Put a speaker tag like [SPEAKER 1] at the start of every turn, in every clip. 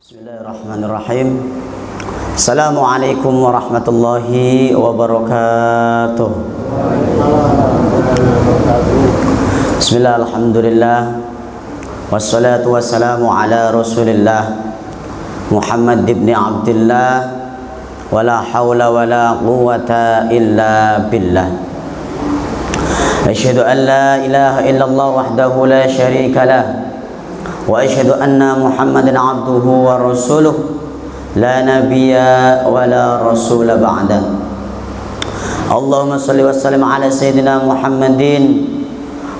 [SPEAKER 1] Bismillahirrahmanirrahim. Assalamualaikum warahmatullahi wabarakatuh. Bismillah, alhamdulillah, wassalatu wassalamu ala rasulillah Muhammad ibn Abdullah, wala hawla wala quwwata illa billah. Asyhadu an la ilaha illallah wahdahu la syarika lah, wa asyhadu anna Muhammadan abduhu wa rasuluh, la nabiyya wa la rasula ba'da. Allahumma salli wa sallim ala sayyidina Muhammadin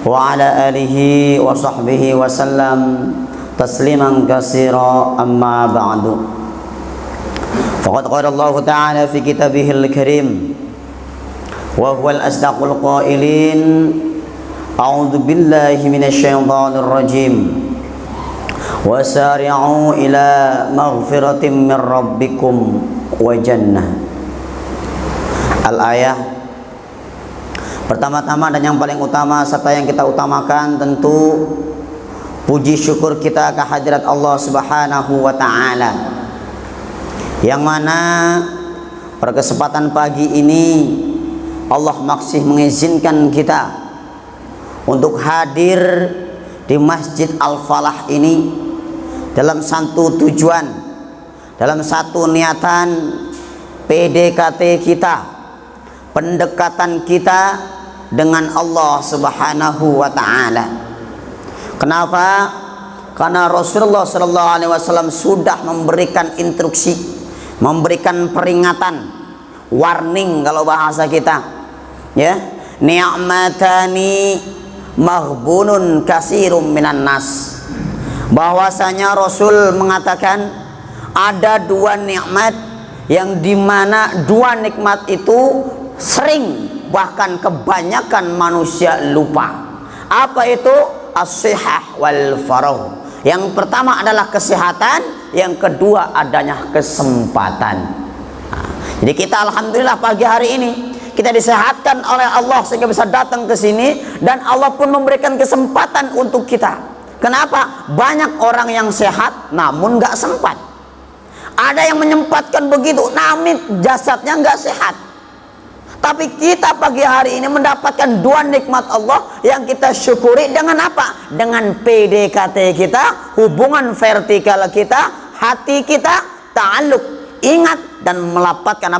[SPEAKER 1] wa ala alihi wa sahbihi wa sallam tasliman katsira, amma ba'du. Faqad qala Allah ta'ala fi kitabihil karim wa huwal asdaqul qailin, a'udzu billahi minasy syaithanir rajim, wasari'u ila maghfiratin min rabbikum wa jannah. Al-ayah. Pertama-tama dan yang paling utama serta yang kita utamakan tentu puji syukur kita ke hadirat Allah Subhanahu wa taala, yang mana pada kesempatan pagi ini Allah masih mengizinkan kita untuk hadir di Masjid Al-Falah ini dalam satu tujuan, dalam satu niatan PDKT kita, pendekatan kita dengan Allah Subhanahu wa taala. Kenapa? Karena Rasulullah sallallahu alaihi wasallam sudah memberikan instruksi, memberikan peringatan, warning kalau bahasa kita. Ya, ni'matani maghbunun kasirum minan nas. Bahwasanya Rasul mengatakan ada dua nikmat yang dimana dua nikmat itu sering, bahkan kebanyakan manusia lupa. Apa itu? As-sihah wal faragh. Yang pertama adalah kesehatan, yang kedua adanya kesempatan. Jadi kita alhamdulillah pagi hari ini kita disehatkan oleh Allah sehingga bisa datang ke sini, dan Allah pun memberikan kesempatan untuk kita. Kenapa? Banyak orang yang sehat namun nggak sempat. Ada yang menyempatkan begitu namun jasadnya nggak sehat. Tapi kita pagi hari ini mendapatkan dua nikmat Allah yang kita syukuri dengan apa? Dengan PDKT kita, hubungan vertikal kita, hati kita, ta'alluq, ingat dan melapatkan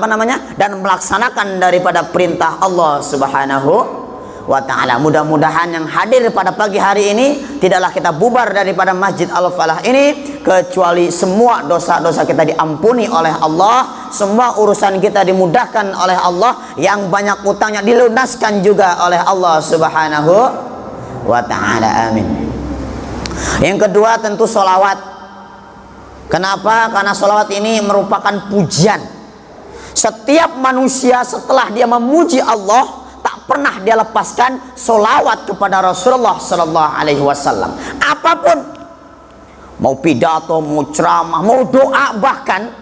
[SPEAKER 1] dan melaksanakan daripada perintah Allah Subhanahu wa ta'ala. Mudah-mudahan yang hadir pada pagi hari ini tidaklah kita bubar daripada Masjid Al-Falah ini kecuali semua dosa-dosa kita diampuni oleh Allah, semua urusan kita dimudahkan oleh Allah, yang banyak utangnya dilunaskan juga oleh Allah Subhanahu wa ta'ala. Amin. Yang kedua tentu sholawat. Kenapa? Karena sholawat ini merupakan pujian. Setiap manusia setelah dia memuji Allah, tak pernah dia lepaskan sholawat kepada Rasulullah Sallallahu Alaihi Wasallam. Apapun, mau pidato, mau ceramah, mau doa, bahkan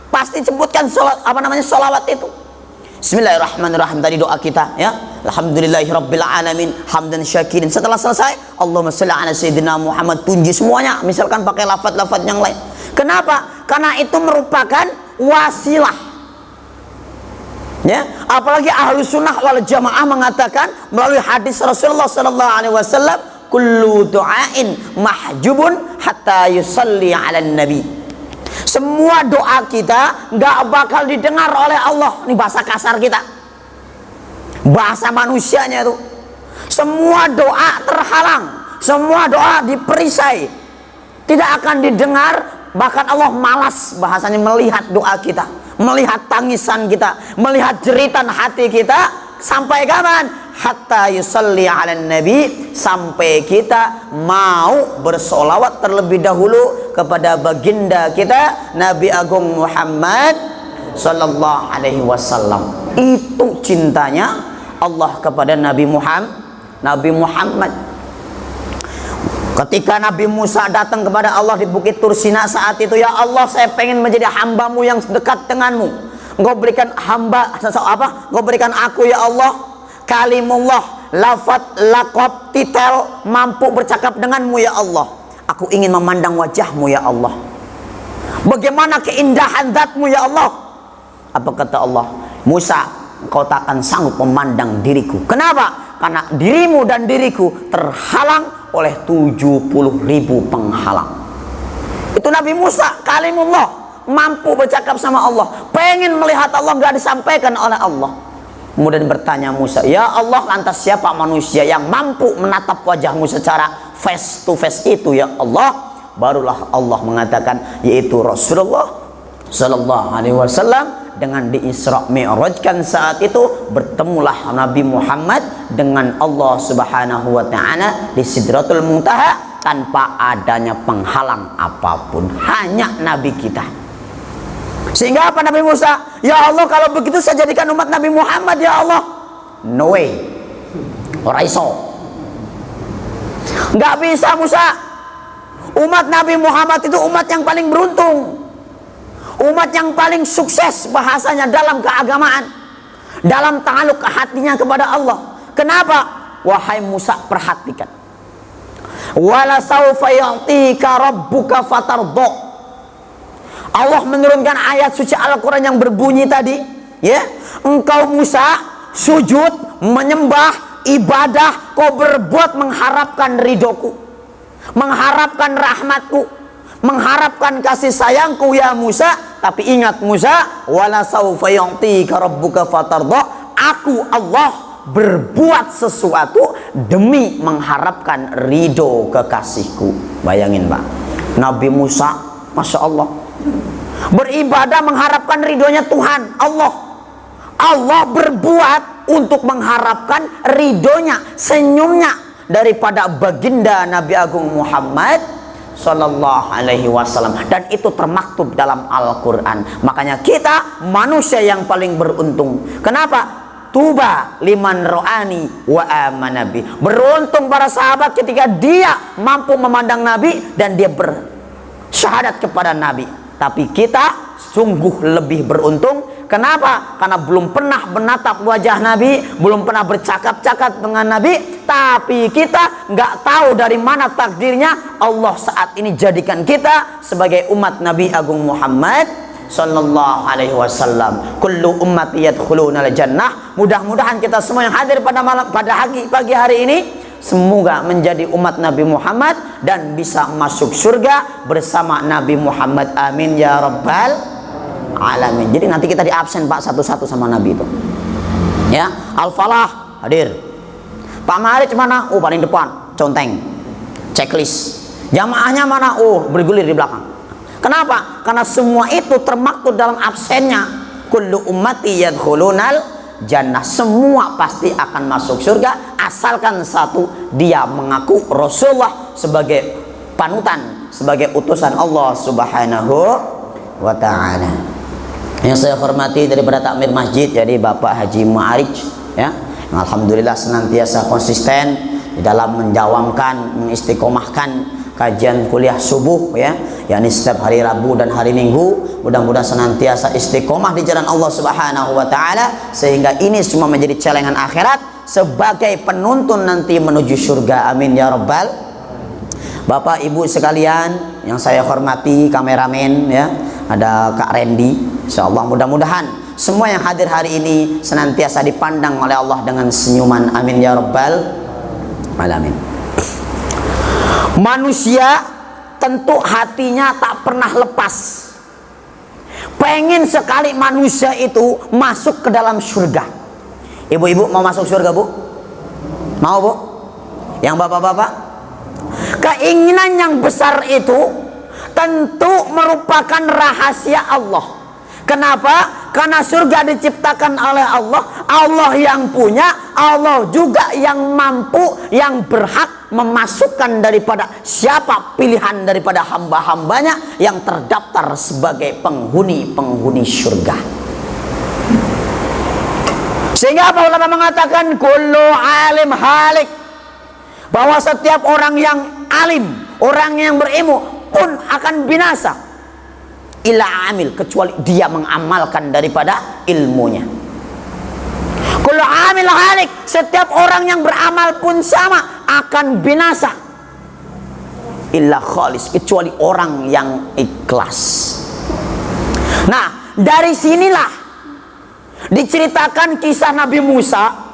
[SPEAKER 1] pasti sebutkan sholawat itu. Bismillahirrahmanirrahim, tadi doa kita, ya. Alhamdulillahirabbil alamin, hamdan syakirin. Setelah selesai, Allahumma shalli ala sayyidina Muhammad, tunji semuanya, misalkan pakai lafaz-lafaz yang lain. Kenapa? Karena itu merupakan wasilah. Ya, apalagi ahlu sunnah wal jamaah mengatakan melalui hadis Rasulullah sallallahu alaihi wasallam, kullu du'ain mahjubun hatta yusalli 'alan nabi. Semua doa kita nggak bakal didengar oleh Allah. Ini bahasa kasar kita, bahasa manusianya itu. Semua doa terhalang, semua doa diperisai, tidak akan didengar. Bahkan Allah malas bahasanya melihat doa kita, melihat tangisan kita, melihat jeritan hati kita. Sampai kapan? Hatta yusalli 'alan nabi, sampai kita mau bersolawat terlebih dahulu kepada baginda kita Nabi Agung Muhammad sallallahu alaihi wasallam. Itu cintanya Allah kepada Nabi Muhammad. Ketika Nabi Musa datang kepada Allah di Bukit Tursina saat itu, ya Allah, saya pengen menjadi hambamu yang dekat denganmu. Engkau berikan Engkau berikan aku, ya Allah, kalimullah, lafaz, laqab, titel, mampu bercakap denganmu, ya Allah. Aku ingin memandang wajahmu, ya Allah. Bagaimana keindahan zatmu ya Allah? Apa kata Allah? Musa, engkau tak akan sanggup memandang diriku. Kenapa? Karena dirimu dan diriku terhalang oleh 70.000 penghalang. Itu Nabi Musa, kalimullah, mampu bercakap sama Allah, pengen melihat Allah, gak disampaikan oleh Allah. Kemudian bertanya Musa, ya Allah, lantas siapa manusia yang mampu menatap wajahmu secara face to face itu ya Allah? Barulah Allah mengatakan, yaitu Rasulullah Sallallahu Alaihi Wasallam. Dengan di Isra Mi'rajkan saat itu, bertemulah Nabi Muhammad dengan Allah Subhanahu wa Ta'ala di Sidratul Muntaha tanpa adanya penghalang apapun, hanya Nabi kita. Sehingga apa Nabi Musa? Ya Allah, kalau begitu saya jadikan umat Nabi Muhammad ya Allah. No way, ora iso, nggak bisa Musa. Umat Nabi Muhammad itu umat yang paling beruntung, umat yang paling sukses bahasanya dalam keagamaan, dalam ta'aluk ke hatinya kepada Allah. Kenapa? Wahai Musa, perhatikan. Wala saufa yu'tika rabbuka fatardha. Allah menurunkan ayat suci Al-Quran yang berbunyi tadi, ya, engkau Musa sujud, menyembah, ibadah, kau berbuat mengharapkan ridhoku, mengharapkan rahmatku, mengharapkan kasih sayangku ya Musa. Tapi ingat Musa, wala saufa yu'tika rabbuka fatardha. Aku Allah berbuat sesuatu demi mengharapkan ridho kekasihku. Bayangin Pak, Nabi Musa, Masya Allah, beribadah mengharapkan ridhonya Tuhan Allah. Allah berbuat untuk mengharapkan ridhonya, senyumnya daripada baginda Nabi Agung Muhammad Sallallahu Alaihi Wasallam. Dan itu termaktub dalam Al-Quran. Makanya kita manusia yang paling beruntung. Kenapa? Tuba liman ro'ani wa amanabi. Beruntung para sahabat ketika dia mampu memandang Nabi dan dia bersyahadat kepada Nabi. Tapi kita sungguh lebih beruntung. Kenapa? Karena belum pernah menatap wajah Nabi, belum pernah bercakap-cakap dengan Nabi, tapi kita nggak tahu dari mana takdirnya Allah saat ini jadikan kita sebagai umat Nabi Agung Muhammad Sallallahu Alaihi Wasallam. Kullu ummati yadkhulunal jannah. Mudah-mudahan kita semua yang hadir pada pagi hari ini semoga menjadi umat Nabi Muhammad dan bisa masuk surga bersama Nabi Muhammad. Amin ya rabbal alamin. Jadi nanti kita di absen Pak satu-satu sama Nabi itu. Ya, Al-Falah hadir. Pak Marij mana? Oh paling depan, conteng, checklist. Jamaahnya mana? Oh bergulir di belakang. Kenapa? Karena semua itu termaktub dalam absennya. Kullu ummati yadkhulunal jannah. Semua pasti akan masuk surga asalkan satu, dia mengaku Rasulullah sebagai panutan, sebagai utusan Allah Subhanahu wa Ta'ala. Yang saya hormati daripada takmir masjid, jadi Bapak Haji Mu'arij, ya, alhamdulillah senantiasa konsisten di dalam menjawamkan, mengistiqomahkan kajian kuliah subuh, ya, yakni setiap hari Rabu dan hari Minggu. Mudah-mudahan senantiasa istiqomah di jalan Allah Subhanahu wa Ta'ala, sehingga ini semua menjadi celengan akhirat sebagai penuntun nanti menuju surga. Amin ya rabbal. Bapak Ibu sekalian yang saya hormati, kameramen, ya, ada Kak Randy, insyaallah mudah-mudahan semua yang hadir hari ini senantiasa dipandang oleh Allah dengan senyuman. Amin ya rabbal alamin. Manusia tentu hatinya tak pernah lepas, pengen sekali manusia itu masuk ke dalam surga. Ibu-ibu mau masuk surga Bu? Mau Bu? Yang bapak-bapak? Keinginan yang besar itu tentu merupakan rahasia Allah. Kenapa? Karena surga diciptakan oleh Allah, Allah yang punya, Allah juga yang mampu, yang berhak memasukkan daripada siapa pilihan daripada hamba-hambanya yang terdaftar sebagai penghuni-penghuni surga. Sehingga apa ulama mengatakan kullu alim halik, bahwa setiap orang yang alim, orang yang berilmu pun akan binasa, illa amil, kecuali dia mengamalkan daripada ilmunya. Kullu amil halik, setiap orang yang beramal pun sama akan binasa, illa khalis, kecuali orang yang ikhlas. Nah, dari sinilah diceritakan kisah Nabi Musa.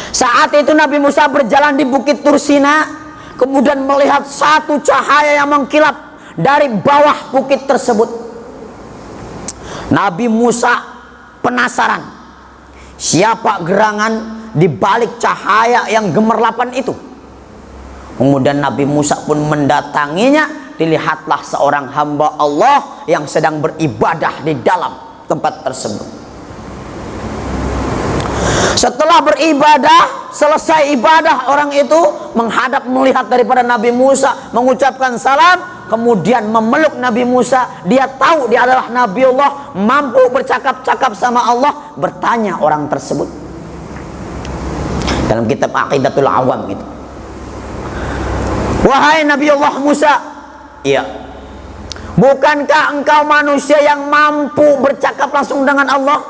[SPEAKER 1] Saat itu Nabi Musa berjalan di Bukit Tursina, kemudian melihat satu cahaya yang mengkilap dari bawah bukit tersebut. Nabi Musa penasaran, siapa gerangan di balik cahaya yang gemerlapan itu. Kemudian Nabi Musa pun mendatanginya. Dilihatlah seorang hamba Allah yang sedang beribadah di dalam tempat tersebut. Setelah beribadah, selesai ibadah, orang itu menghadap melihat daripada Nabi Musa, mengucapkan salam, kemudian memeluk Nabi Musa. Dia tahu dia adalah Nabi Allah, mampu bercakap-cakap sama Allah. Bertanya orang tersebut dalam kitab Aqidatul Awam itu, wahai Nabi Allah Musa, iya, bukankah engkau manusia yang mampu bercakap langsung dengan Allah?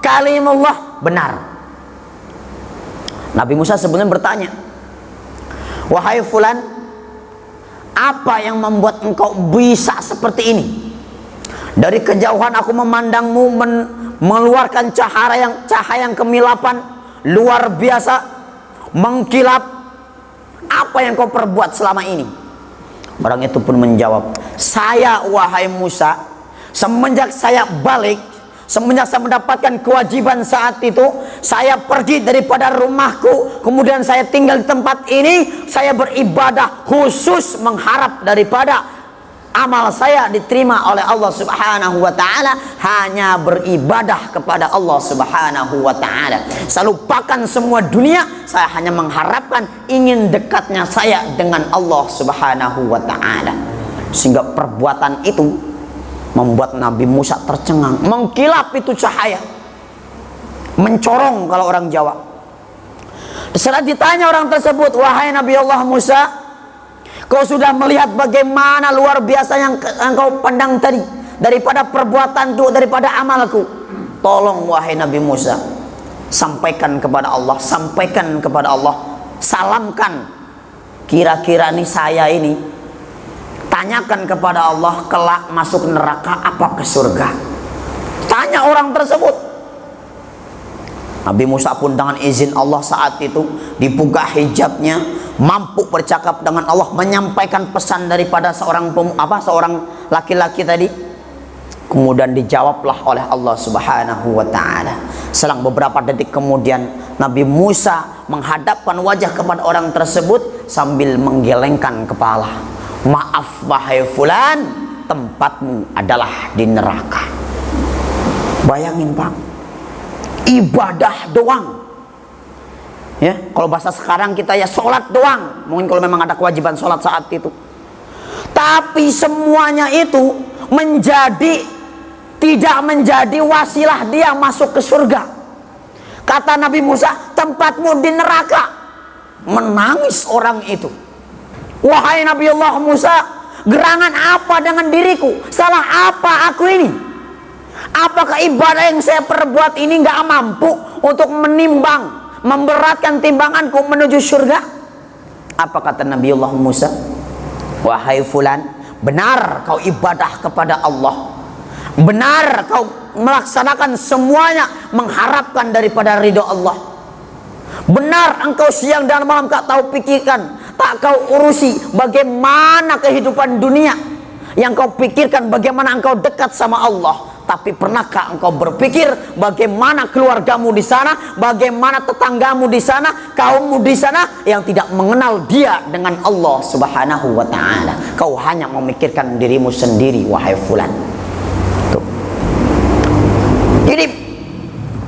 [SPEAKER 1] Kalimullah. Benar. Nabi Musa sebenarnya bertanya, wahai fulan, apa yang membuat engkau bisa seperti ini? Dari kejauhan aku memandangmu mengeluarkan cahaya yang kemilapan luar biasa, mengkilap. Apa yang kau perbuat selama ini? Orang itu pun menjawab, saya wahai Musa, semenjak saya balik, semenjak saya mendapatkan kewajiban saat itu, saya pergi daripada rumahku, kemudian saya tinggal di tempat ini, saya beribadah khusus mengharap daripada amal saya diterima oleh Allah Subhanahu wa ta'ala, hanya beribadah kepada Allah Subhanahu wa ta'ala. Saya lupakan semua dunia, saya hanya mengharapkan ingin dekatnya saya dengan Allah Subhanahu wa ta'ala. Sehingga perbuatan itu membuat Nabi Musa tercengang. Mengkilap itu cahaya, mencorong kalau orang Jawa. Setelah ditanya orang tersebut, wahai Nabi Allah Musa, kau sudah melihat bagaimana luar biasa yang engkau pandang tadi daripada perbuatanku, daripada amalku. Tolong wahai Nabi Musa, sampaikan kepada Allah, sampaikan kepada Allah, salamkan, kira-kira nih saya ini, tanyakan kepada Allah, kelak masuk neraka apa ke surga? Tanya orang tersebut. Nabi Musa pun dengan izin Allah saat itu dibuka hijabnya, mampu bercakap dengan Allah, menyampaikan pesan daripada seorang laki-laki tadi. Kemudian dijawablah oleh Allah Subhanahu wa ta'ala. Selang beberapa detik kemudian Nabi Musa menghadapkan wajah kepada orang tersebut sambil menggelengkan kepala. Maaf wahai fulan, tempatmu adalah di neraka. Bayangin Pak, ibadah doang. Ya, kalau bahasa sekarang kita ya sholat doang. Mungkin kalau memang ada kewajiban sholat saat itu. Tapi semuanya itu tidak menjadi wasilah dia masuk ke surga. Kata Nabi Musa, tempatmu di neraka. Menangis orang itu. Wahai Nabi Allah Musa, gerangan apa dengan diriku? Salah apa aku ini? Apakah ibadah yang saya perbuat ini nggak mampu untuk menimbang, memberatkan timbanganku menuju surga? Apa kata Nabi Allah Musa? Wahai fulan, benar kau ibadah kepada Allah, benar kau melaksanakan semuanya mengharapkan daripada ridho Allah, benar engkau siang dan malam tak tahu pikirkan, tak kau urusi bagaimana kehidupan dunia. Yang kau pikirkan bagaimana engkau dekat sama Allah. Tapi pernahkah engkau berpikir bagaimana keluargamu di sana, bagaimana tetanggamu di sana, kaummu di sana yang tidak mengenal dia dengan Allah Subhanahu wa ta'ala? Kau hanya memikirkan dirimu sendiri, wahai fulan. Tuh. Jadi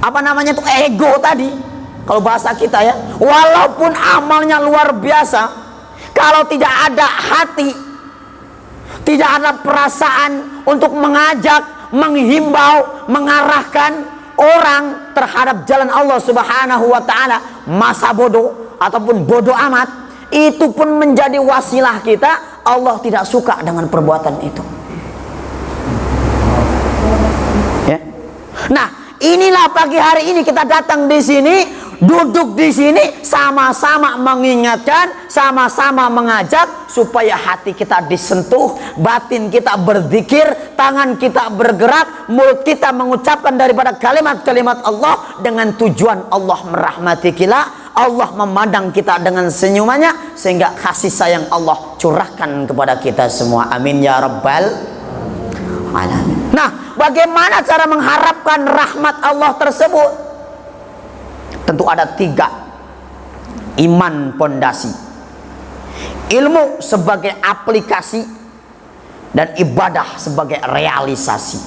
[SPEAKER 1] apa namanya tuh, ego tadi, kalau bahasa kita ya, walaupun amalnya luar biasa, kalau tidak ada hati, tidak ada perasaan untuk mengajak, menghimbau, mengarahkan orang terhadap jalan Allah Subhanahu wa ta'ala, masa bodoh ataupun bodoh amat, itu pun menjadi wasilah kita. Allah tidak suka dengan perbuatan itu. Ya. Nah, inilah pagi hari ini kita datang di sini duduk di sini sama-sama mengingatkan, sama-sama mengajak supaya hati kita disentuh, batin kita berzikir, tangan kita bergerak, mulut kita mengucapkan daripada kalimat-kalimat Allah dengan tujuan Allah merahmati kita, Allah memandang kita dengan senyumannya, sehingga kasih sayang Allah curahkan kepada kita semua. Amin ya rabbal alamin. Nah, bagaimana cara mengharapkan rahmat Allah tersebut? Tentu ada 3. Iman pondasi, ilmu sebagai aplikasi, dan ibadah sebagai realisasi.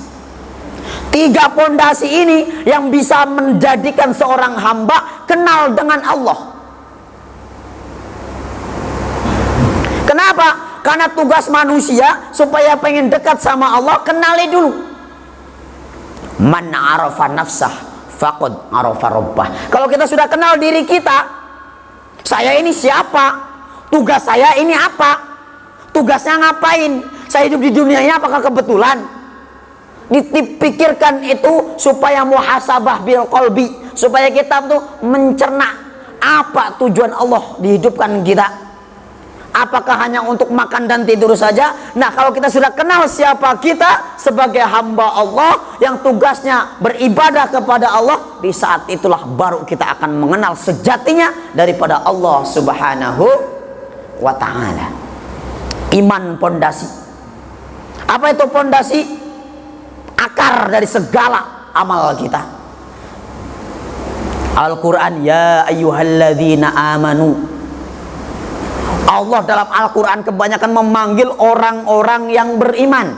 [SPEAKER 1] 3 pondasi ini yang bisa menjadikan seorang hamba kenal dengan Allah. Kenapa? Karena tugas manusia supaya pengen dekat sama Allah, kenali dulu. Man arafa nafsah faqad arafa rabbah. Kalau kita sudah kenal diri kita, saya ini siapa, tugas saya ini apa, tugasnya ngapain, saya hidup di dunia ini apakah kebetulan? Dipikirkan itu supaya muhasabah bil qalbi, supaya kita tuh mencerna apa tujuan Allah dihidupkan kita. Apakah hanya untuk makan dan tidur saja? Nah, kalau kita sudah kenal siapa kita sebagai hamba Allah yang tugasnya beribadah kepada Allah, di saat itulah baru kita akan mengenal sejatinya daripada Allah Subhanahu wa ta'ala. Iman pondasi. Apa itu pondasi? Akar dari segala amal kita. Al-Quran, ya ayyuhalladzina amanu. Allah dalam Al-Quran kebanyakan memanggil orang-orang yang beriman.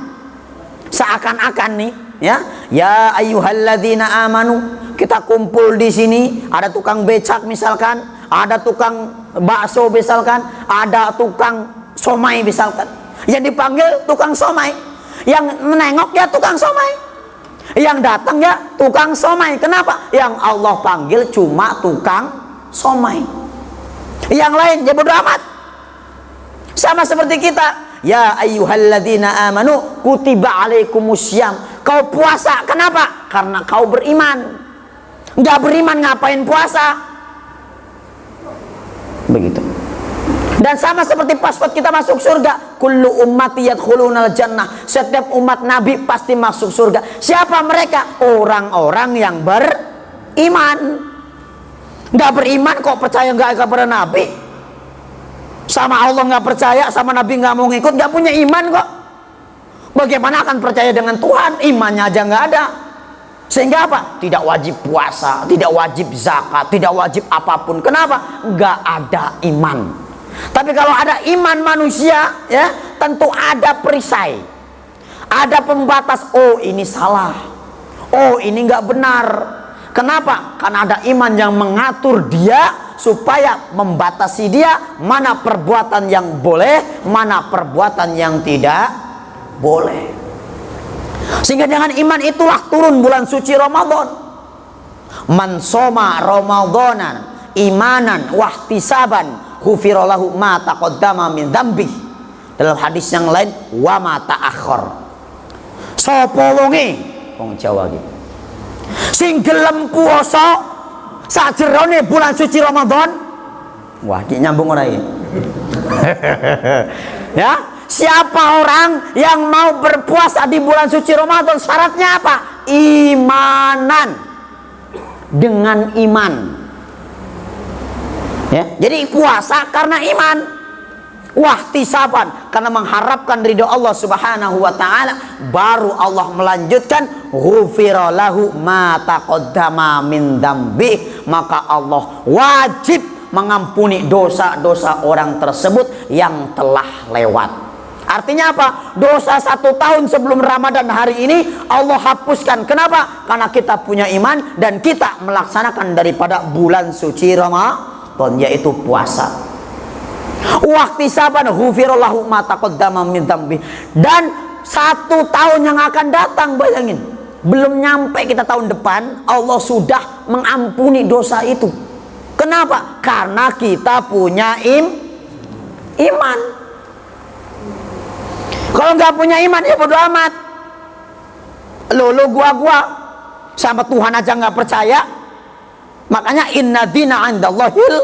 [SPEAKER 1] Seakan-akan nih, ya ayyuhalladzina amanu. Kita kumpul di sini, ada tukang becak misalkan, ada tukang bakso misalkan, ada tukang somai misalkan. Yang dipanggil tukang somai, yang menengok ya tukang somai, yang datang ya tukang somai. Kenapa? Yang Allah panggil cuma tukang somai. Yang lain ya bodo amat. Sama seperti kita, ya ayyuhalladzina amanu kutiba alaikumussyam. Kau puasa, kenapa? Karena kau beriman. Nggak beriman ngapain puasa? Begitu. Dan sama seperti pasport kita masuk surga, kullu ummati yadkhulunal jannah. Setiap umat Nabi pasti masuk surga. Siapa mereka? Orang-orang yang beriman. Nggak beriman kok percaya nggak kepada Nabi? Sama Allah nggak percaya, sama Nabi nggak mau ngikut, nggak punya iman kok. Bagaimana akan percaya dengan Tuhan? Imannya aja nggak ada. Sehingga apa? Tidak wajib puasa, tidak wajib zakat, tidak wajib apapun. Kenapa? Nggak ada iman. Tapi kalau ada iman manusia, ya tentu ada perisai, ada pembatas. Oh ini salah, oh ini nggak benar. Kenapa? Karena ada iman yang mengatur dia supaya membatasi dia mana perbuatan yang boleh, mana perbuatan yang tidak boleh. Sehingga dengan iman itulah turun bulan suci Ramadan. Man shoma Ramadanan imanan wahtisaban ghufira lahu ma taqaddama min dzambi. Dalam hadis yang lain, wa ma ta'akhkhar. Sapa wonge wong Jawa iki sing gelem puasa sajerone bulan suci Ramadan. Wah, iki nyambung ora iki? Ya, siapa orang yang mau berpuasa di bulan suci Ramadan, syaratnya apa? Imanan, dengan iman. Ya, jadi puasa karena iman. Wahtisaban, karena mengharapkan ridho Allah Subhanahu wa ta'ala. Baru Allah melanjutkan ghufira lahu ma taqaddama min dzambi. Maka Allah wajib mengampuni dosa-dosa orang tersebut yang telah lewat. Artinya apa? Dosa 1 tahun sebelum Ramadan hari ini Allah hapuskan. Kenapa? Karena kita punya iman dan kita melaksanakan daripada bulan suci Ramadan, yaitu puasa. Wahtisaban ghufirallahu ma taqaddama min dzambi. Dan 1 tahun yang akan datang, bayangin, belum nyampe kita tahun depan, Allah sudah mengampuni dosa itu. Kenapa? Karena kita punya iman. Kalau nggak punya iman ya bodo amat. Lo gua sama Tuhan aja nggak percaya, Makanya inna dina 'indallahil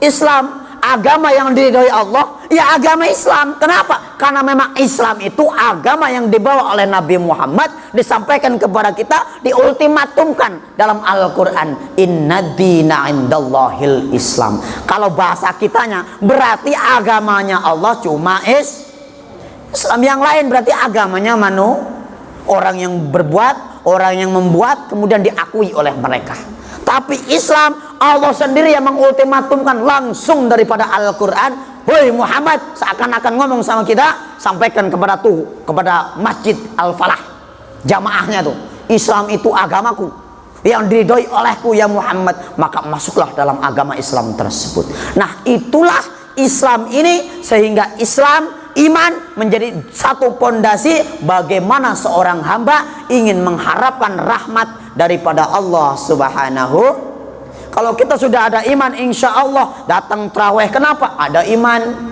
[SPEAKER 1] Islam. Agama yang diridhoi Allah ya agama Islam. Kenapa? Karena memang Islam itu agama yang dibawa oleh Nabi Muhammad, disampaikan kepada kita, diultimatumkan dalam Al-Quran. Inna dina 'indallahil Islam. Kalau bahasa kitanya berarti agamanya Allah cuma Islam. Yang lain berarti agamanya orang yang berbuat, orang yang membuat, kemudian diakui oleh mereka. Tapi Islam, Allah sendiri yang mengultimatumkan langsung daripada Al-Quran. Woi Muhammad, seakan-akan ngomong sama kita, sampaikan kepada Masjid Al-Falah, jamaahnya tuh, Islam itu agamaku yang diridhoi olehku ya Muhammad, maka masuklah dalam agama Islam tersebut. Nah, itulah Islam ini, sehingga Islam, iman menjadi satu pondasi bagaimana seorang hamba ingin mengharapkan rahmat daripada Allah Subhanahu. Kalau kita sudah ada iman, insya Allah datang tarawih, kenapa? Ada iman.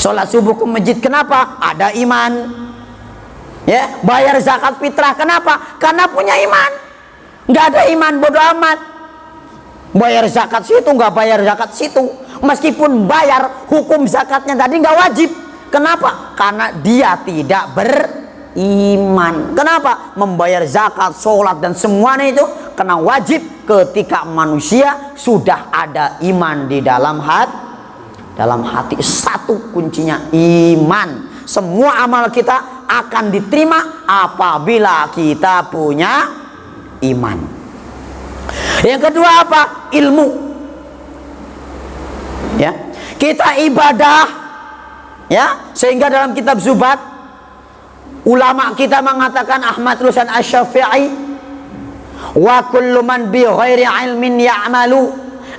[SPEAKER 1] Sholat subuh ke masjid, kenapa? Ada iman. Ya, bayar zakat fitrah, kenapa? Karena punya iman. Nggak ada iman, bodoh amat. Bayar zakat situ, nggak bayar zakat situ. Meskipun bayar, hukum zakatnya tadi nggak wajib. Kenapa? Karena dia tidak beriman. Kenapa? Membayar zakat, sholat, dan semuanya itu karena wajib ketika manusia sudah ada iman di dalam hati. Satu kuncinya iman. Semua amal kita akan diterima apabila kita punya iman. Yang kedua apa? Ilmu. Ya, kita ibadah, ya, sehingga dalam kitab Zubat ulama kita mengatakan, Ahmad Rusan Asy-Syafi'i, wa kullu man bi ghairi ilmin ya'malu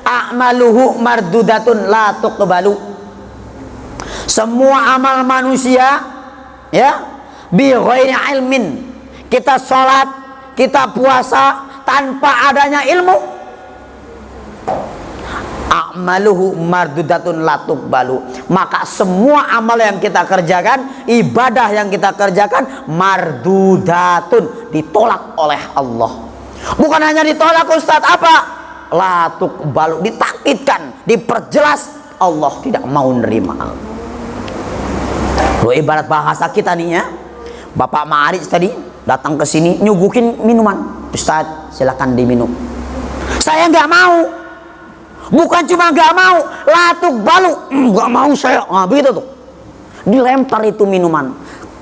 [SPEAKER 1] a'maluhu mardudatun la tuqbalu. Semua amal manusia, ya, bi ghairi ilmin, kita sholat, kita puasa tanpa adanya ilmu, a'maluhu mardudatun la tuqbalu, maka semua amal yang kita kerjakan, ibadah yang kita kerjakan, mardudatun, ditolak oleh Allah. Bukan hanya ditolak Ustadz, apa? La tuqbalu, ditakkidkan, diperjelas, Allah tidak mau nerima. Lo ibarat bahasa kita nih ya, Bapak Ma'arij tadi datang ke sini nyuguhin minuman, Ustadz silakan diminum. Saya nggak mau. Bukan cuma nggak mau, latuk balu, nggak mau saya, nah, begitu tuh, dilempar itu minuman.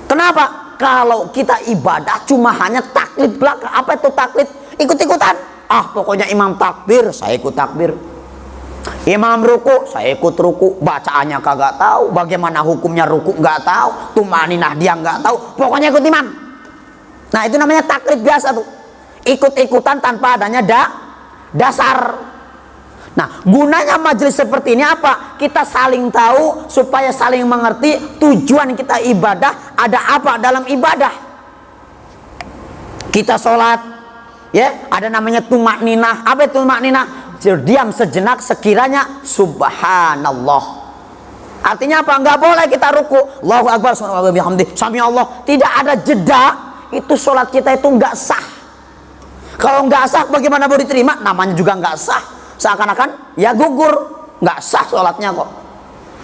[SPEAKER 1] Kenapa? Kalau kita ibadah cuma hanya taklid belaka. Apa itu taklid? Ikut-ikutan. Ah, pokoknya imam takbir, saya ikut takbir. Imam ruku, saya ikut ruku. Bacaannya kagak tahu, bagaimana hukumnya ruku nggak tahu, tumaninah dia nggak tahu, pokoknya ikut imam. Nah, itu namanya taklid biasa tuh, ikut-ikutan tanpa adanya dasar. Nah, gunanya majelis seperti ini apa? Kita saling tahu supaya saling mengerti tujuan kita ibadah, ada apa dalam ibadah. Kita sholat, ya, ada namanya tumakninah. Apa itu tumakninah? Diam sejenak sekiranya subhanallah. Artinya apa? Nggak boleh kita ruku, Allahu Akbar, subhanallah bihamdi, sami Allah. Tidak ada jeda, itu sholat kita itu nggak sah. Kalau nggak sah, bagaimana boleh diterima? Namanya juga nggak sah. Seakan-akan ya gugur, nggak sah sholatnya kok.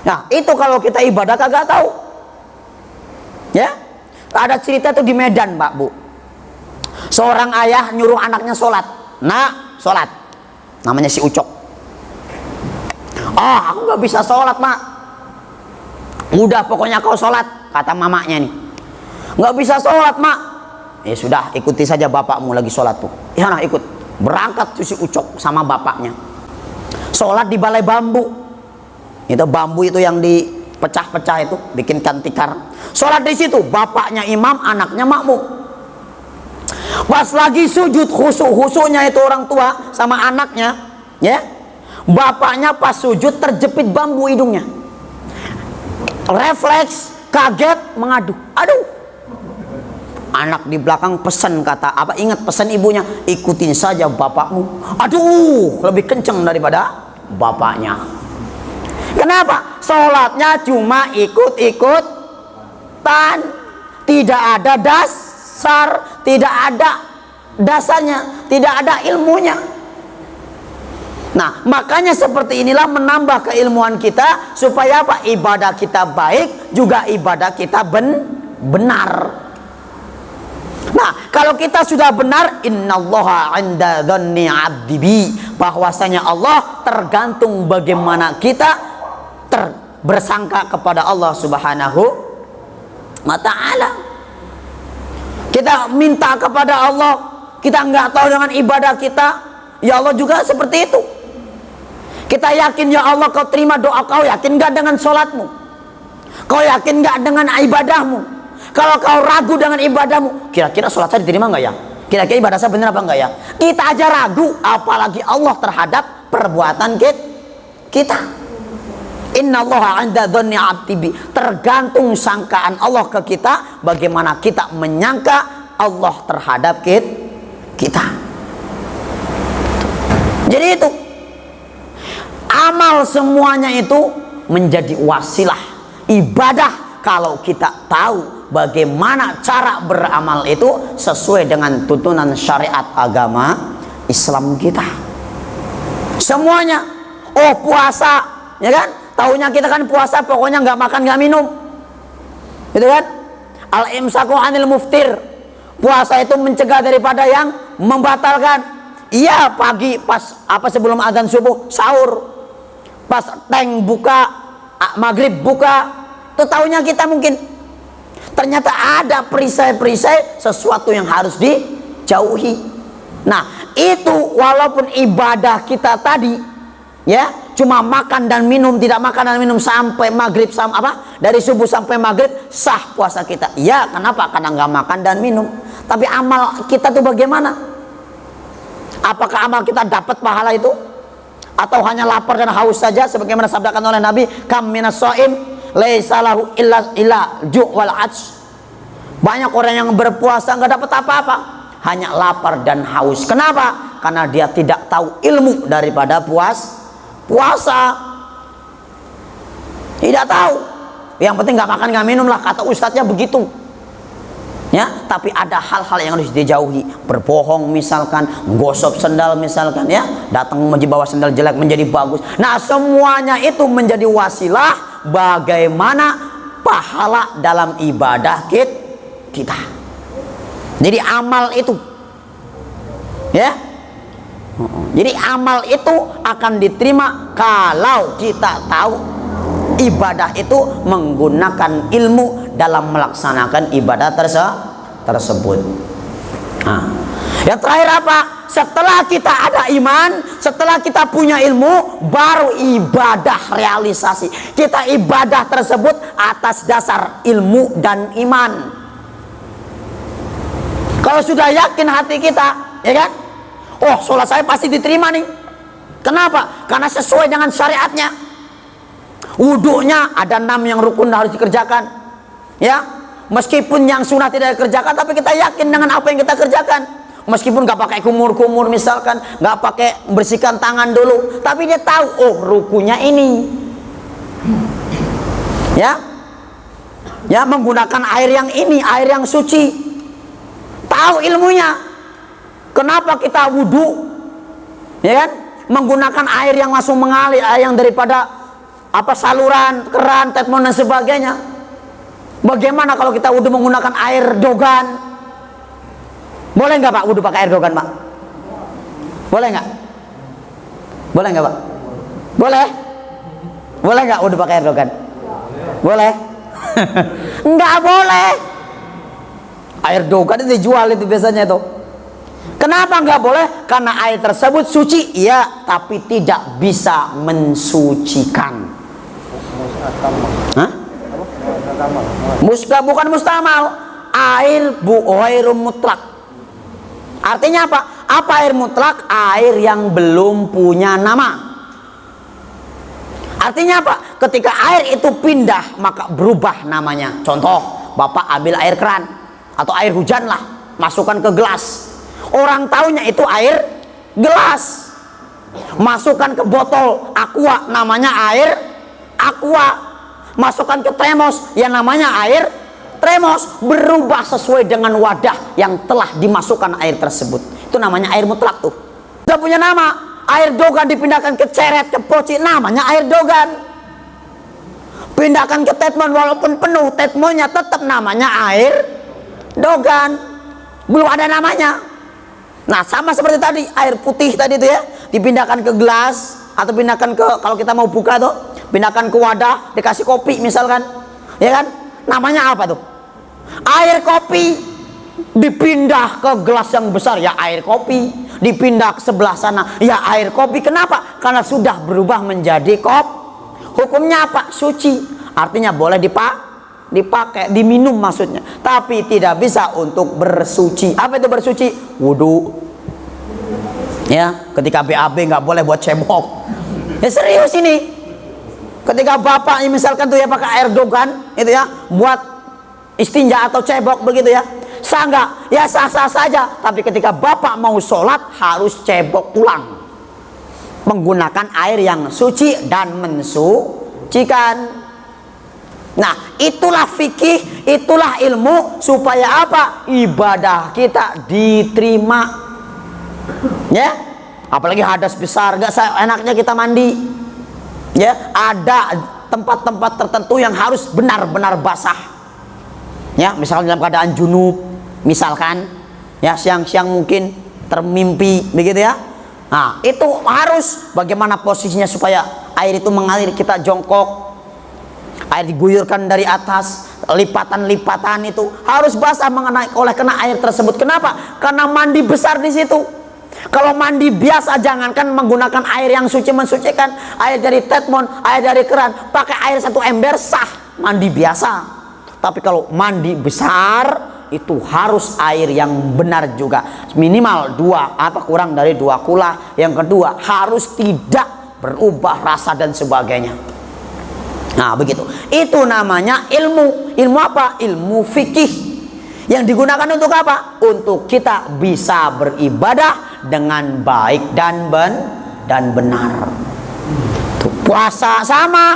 [SPEAKER 1] Nah, itu kalau kita ibadah kagak tahu. Ya, ada cerita tuh di Medan, Pak Bu. Seorang ayah nyuruh anaknya sholat. Nah, sholat. Namanya si Ucok. Ah, aku nggak bisa sholat, Mak. Udah, pokoknya kau sholat, kata mamanya nih. Nggak bisa sholat, Mak. Ya sudah, ikuti saja bapakmu lagi sholat tuh. Ya, nah ikut. Berangkat tuh si Ucok sama bapaknya, sholat di balai bambu. Itu bambu itu yang dipecah-pecah itu, bikinkan tikar. Sholat di situ, bapaknya imam, anaknya makmum. Pas lagi sujud, khusuk-khusuknya itu orang tua sama anaknya, ya. Bapaknya pas sujud terjepit bambu hidungnya. Refleks, kaget, mengadu. Aduh. Anak di belakang pesan, kata apa? Ingat pesan ibunya, ikutin saja bapakmu. Aduh, lebih kenceng daripada bapaknya. Kenapa? Sholatnya cuma ikut-ikutan, tidak ada dasar, tidak ada dasarnya, tidak ada ilmunya. Nah, makanya seperti inilah menambah keilmuan kita supaya apa? Ibadah kita baik, juga ibadah kita benar. Nah, kalau kita sudah benar, innallaha 'inda dzanni 'abdi bi, bahwasanya Allah tergantung bagaimana kita bersangka kepada Allah Subhanahu wa ta'ala. Kita minta kepada Allah, kita nggak tahu dengan ibadah kita, ya Allah juga seperti itu. Kita yakin, ya Allah kau terima doa, kau yakin nggak dengan sholatmu? Kau yakin nggak dengan ibadahmu? Kalau kau ragu dengan ibadahmu, kira-kira sholat saya diterima nggak ya? Kira-kira ibadah saya benar apa enggak ya? Kita aja ragu, apalagi Allah terhadap perbuatan kita. Innallaha 'inda dzanni 'abdi bi, tergantung sangkaan Allah ke kita, bagaimana kita menyangka Allah terhadap kita. Jadi itu amal semuanya itu menjadi wasilah ibadah kalau kita tahu bagaimana cara beramal itu sesuai dengan tuntunan syariat agama Islam kita. Semuanya, oh puasa, ya kan? Tahunya kita kan puasa pokoknya nggak makan nggak minum, gitu kan? Al-imsaku anil muftir, puasa itu mencegah daripada yang membatalkan. Iya, pagi pas sebelum adzan subuh sahur, pas tank buka, maghrib buka, itu tahunya kita mungkin. Ternyata ada perisai-perisai sesuatu yang harus dijauhi. Nah, itu walaupun ibadah kita tadi, ya, cuma makan dan minum, tidak makan dan minum sampai maghrib, dari subuh sampai maghrib, sah puasa kita. Ya, kenapa? Karena nggak makan dan minum. Tapi amal kita tuh bagaimana? Apakah amal kita dapat pahala itu? Atau hanya lapar dan haus saja? Sebagaimana sabdakan oleh Nabi, kam minas shaim laisa lahu illa ju' wal 'atsy. Banyak orang yang berpuasa nggak dapat apa-apa, hanya lapar dan haus. Kenapa? Karena dia tidak tahu ilmu daripada puasa. Tidak tahu. Yang penting nggak makan nggak minum lah, kata ustadznya begitu. Ya, tapi ada hal-hal yang harus dijauhi. Berbohong misalkan, gosok sendal misalkan, ya, datang bawa sendal jelek menjadi bagus. Nah, semuanya itu menjadi wasilah bagaimana pahala dalam ibadah kita. Jadi amal itu, ya, jadi amal itu akan diterima kalau kita tahu ibadah itu menggunakan ilmu dalam melaksanakan ibadah tersebut. Nah, yang terakhir apa? Setelah kita ada iman, setelah kita punya ilmu, baru ibadah realisasi. Kita ibadah tersebut atas dasar ilmu dan iman. Kalau sudah yakin hati kita, ya kan? Oh, sholat saya pasti diterima nih. Kenapa? Karena sesuai dengan syariatnya. Wudhunya ada 6 yang rukun harus dikerjakan, ya. Meskipun yang sunnah tidak dikerjakan, tapi kita yakin dengan apa yang kita kerjakan. Meskipun nggak pakai kumur-kumur misalkan, nggak pakai bersihkan tangan dulu, tapi dia tahu, oh rukunya ini, ya, ya, menggunakan air yang ini, air yang suci. Tahu ilmunya. Kenapa kita wudhu, ya kan? Menggunakan air yang langsung mengalir, air yang daripada saluran, keran, tetmon dan sebagainya. Bagaimana kalau kita wudhu menggunakan air dogan? Boleh nggak Pak wudhu pakai air dogan, Pak? Boleh nggak? Boleh nggak, Pak? Boleh? Boleh nggak wudhu pakai air dogan? Boleh? Nggak boleh. Air dogan itu dijual itu biasanya itu. Kenapa nggak boleh? Karena air tersebut suci, iya, tapi tidak bisa mensucikan. Hah? Bukan mustamal. Air ghairum mutlak. Artinya apa? Apa air mutlak? Air yang belum punya nama. Artinya apa? Ketika air itu pindah, maka berubah namanya. Contoh, Bapak ambil air keran atau air hujan lah, masukkan ke gelas. Orang taunya itu air gelas. Masukkan ke botol aqua, namanya air aqua. Masukkan ke termos, yang namanya air termos. Berubah sesuai dengan wadah yang telah dimasukkan air tersebut. Itu namanya air mutlak tuh. Sudah punya nama. Air dogan dipindahkan ke ceret, ke poci, namanya air dogan. Pindahkan ke tetmon walaupun penuh, tetmonnya tetap namanya air dogan. Belum ada namanya. Nah, sama seperti tadi, air putih tadi itu ya, dipindahkan ke gelas atau pindahkan ke, kalau kita mau buka tuh, pindahkan ke wadah, dikasih kopi misalkan. Ya kan? Namanya apa tuh? Air kopi. Dipindah ke gelas yang besar, ya air kopi. Dipindah ke sebelah sana, ya air kopi. Kenapa? Karena sudah berubah menjadi Hukumnya apa? Suci. Artinya boleh dipakai, diminum maksudnya. Tapi tidak bisa untuk bersuci. Apa itu bersuci? Wudhu. Ya, ketika BAB nggak boleh buat cebok. Ya serius ini. Ketika bapak misalkan tuh ya pakai air dogan, itu ya, buat istinja atau cebok begitu ya. Sah nggak? Ya sah-sah saja. Tapi ketika bapak mau sholat harus cebok ulang. Menggunakan air yang suci dan mensucikan. Nah, itulah fikih, itulah ilmu supaya apa? Ibadah kita diterima. Ya, apalagi hadas besar, gak enaknya kita mandi. Ya, ada tempat-tempat tertentu yang harus benar-benar basah. Ya, misalnya dalam keadaan junub, misalkan, ya siang-siang mungkin termimpi, begitu ya. Nah, itu harus bagaimana posisinya supaya air itu mengalir, kita jongkok, air diguyurkan dari atas, lipatan-lipatan itu harus basah mengenai oleh kena air tersebut. Kenapa? Karena mandi besar di situ. Kalau mandi biasa, jangankan menggunakan air yang suci mensucikan, air dari tetmon, air dari keran, pakai air 1 ember sah, mandi biasa. Tapi kalau mandi besar itu harus air yang benar juga, minimal 2 apa kurang dari 2 kula. Yang kedua harus tidak berubah rasa dan sebagainya. Nah begitu, itu namanya ilmu. Ilmu apa? Ilmu fikih yang digunakan untuk apa? Untuk kita bisa beribadah dengan baik dan benar. Tuh, puasa sama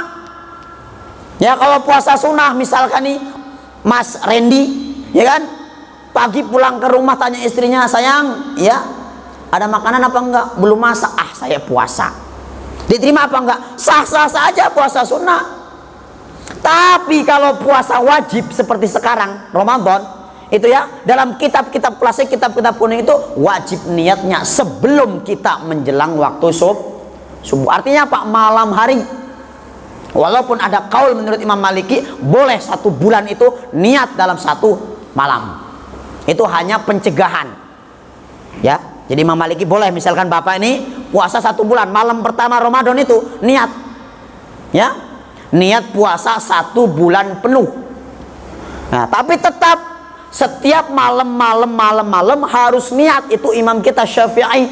[SPEAKER 1] ya. Kalau puasa sunnah misalkan nih Mas Randy, ya kan, pagi pulang ke rumah tanya istrinya, sayang, ya ada makanan apa enggak? Belum masak. Ah, saya puasa. Diterima apa enggak? Sah-sah saja puasa sunnah. Tapi kalau puasa wajib seperti sekarang Ramadan itu ya, dalam kitab-kitab klasik, kitab-kitab kuning itu wajib niatnya sebelum kita menjelang waktu subuh. Artinya apa? Malam hari. Walaupun ada kaul menurut Imam Maliki boleh 1 bulan itu niat dalam 1 malam. Itu hanya pencegahan. Ya, jadi Imam Maliki boleh, misalkan bapak ini puasa 1 bulan, malam pertama Ramadan itu niat. Ya, niat puasa 1 bulan penuh. Nah, tapi tetap setiap malam harus niat. Itu imam kita Syafi'i.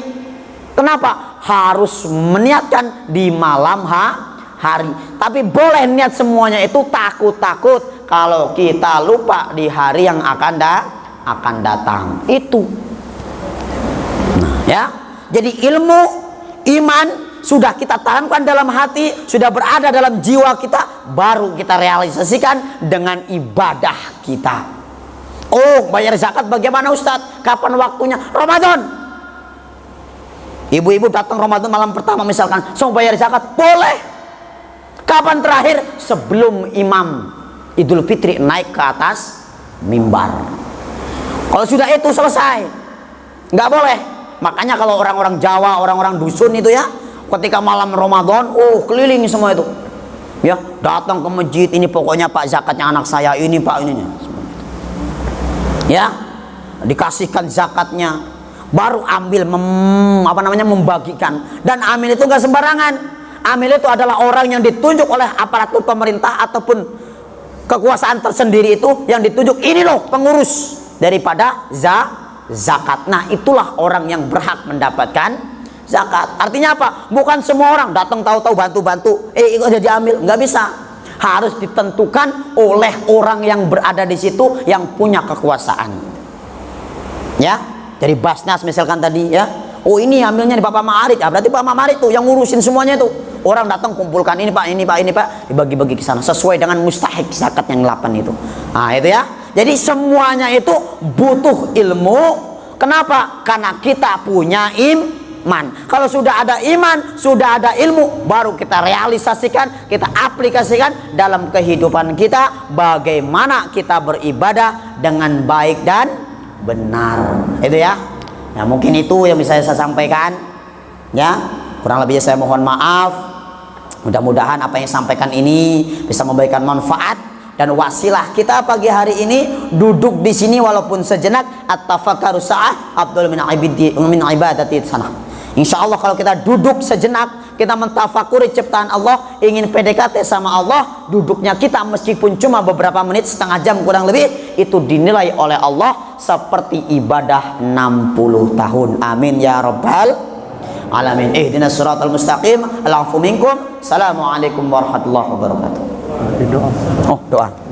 [SPEAKER 1] Kenapa? Harus meniatkan di malam hari. Tapi boleh niat semuanya itu, takut-takut kalau kita lupa di hari yang akan datang. Itu. Nah, ya. Jadi ilmu iman sudah kita tanamkan dalam hati, sudah berada dalam jiwa kita, baru kita realisasikan dengan ibadah kita. Oh, bayar zakat bagaimana Ustadz? Kapan waktunya? Ramadan. Ibu-ibu datang Ramadan malam pertama misalkan, so bayar zakat, boleh. Kapan terakhir? Sebelum Imam Idul Fitri naik ke atas mimbar. Kalau sudah itu selesai, nggak boleh. Makanya kalau orang-orang Jawa, orang-orang dusun itu ya, ketika malam Ramadan, keliling semua itu, ya datang ke masjid. Ini pokoknya Pak zakatnya anak saya, ini Pak ininya, ya dikasihkan zakatnya, baru ambil membagikan. Dan amil itu nggak sembarangan. Amil itu adalah orang yang ditunjuk oleh aparatur pemerintah ataupun kekuasaan tersendiri, itu yang ditunjuk, ini loh pengurus daripada zakat. Nah, itulah orang yang berhak mendapatkan zakat. Artinya apa? Bukan semua orang datang tahu-tahu bantu-bantu, ikut jadi amil, nggak bisa. Harus ditentukan oleh orang yang berada di situ yang punya kekuasaan. Ya, dari Basnas misalkan tadi ya. Oh, ini ambilnya di Bapak Ma'arid. Ya, berarti Pak Ma'arid tuh yang ngurusin semuanya itu. Orang datang kumpulkan ini Pak, ini Pak, ini Pak, dibagi-bagi ke sana sesuai dengan mustahik zakat yang 8 itu. Nah, itu ya. Jadi semuanya itu butuh ilmu. Kenapa? Karena kita punya iman. Kalau sudah ada iman, sudah ada ilmu, baru kita realisasikan, kita aplikasikan dalam kehidupan kita, bagaimana kita beribadah dengan baik dan benar. Itu ya. Ya mungkin itu yang bisa saya sampaikan. Ya, kurang lebihnya saya mohon maaf. Mudah-mudahan apa yang saya sampaikan ini bisa memberikan manfaat dan wasilah kita pagi hari ini duduk di sini walaupun sejenak, at-tafakkaru sa'ah afdal min ibadati sanah. Insyaallah kalau kita duduk sejenak, kita mentafakuri ciptaan Allah, ingin PDKT sama Allah, duduknya kita meskipun cuma beberapa menit, setengah jam kurang lebih, itu dinilai oleh Allah seperti ibadah 60 tahun. Amin ya rabbal alamin. Ihdinas siratal mustaqim. Al-'afwu minkum. Assalamualaikum warahmatullahi wabarakatuh. Oh, doa.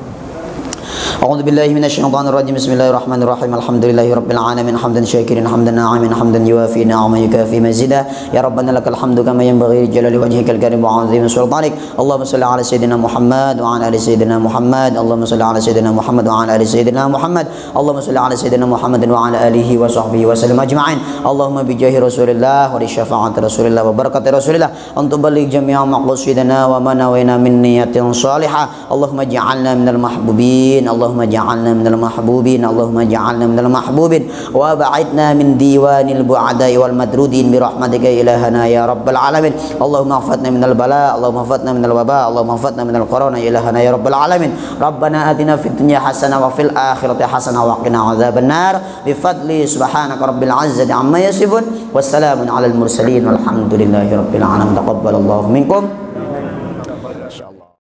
[SPEAKER 1] أعوذ بالله من الشيطان الرجيم بسم الله الرحمن الرحيم الحمد لله رب العالمين حمدا شاكرا حمدا ناعما حمدا يوافي نعما يكافي مزيدا يا ربنا لك الحمد كما ينبغي لجلال وجهك الكريم وعظيم سلطانك اللهم صل على سيدنا محمد وعلى ال سيدنا محمد اللهم صل على سيدنا محمد وعلى ال سيدنا محمد اللهم صل على سيدنا محمد وعلى اله وصحبه وسلم اجمعين اللهم بجاه رسول الله ولشفاعة رسول الله وبركة رسول الله ان تبلغ جميع مقاصدنا وما نوينا من نية صالحة اللهم اجعلنا من المحبوبين اللهم اجعلنا من المحبوبين اللهم اجعلنا من المحبوبين وابعدنا من ديوان البعداء والمدرودين برحمتك إلهنا يا رب العالمين اللهم احفظنا من البلاء اللهم احفظنا من الوباء اللهم احفظنا من الكورونا إلهنا يا رب العالمين ربنا آتنا في الدنيا حسنة وفي الآخرة حسنة وقنا عذاب النار بفضل سبحانك رب العزة عما يصفون والسلام على المرسلين والحمد لله رب العالمين تقبل الله منكم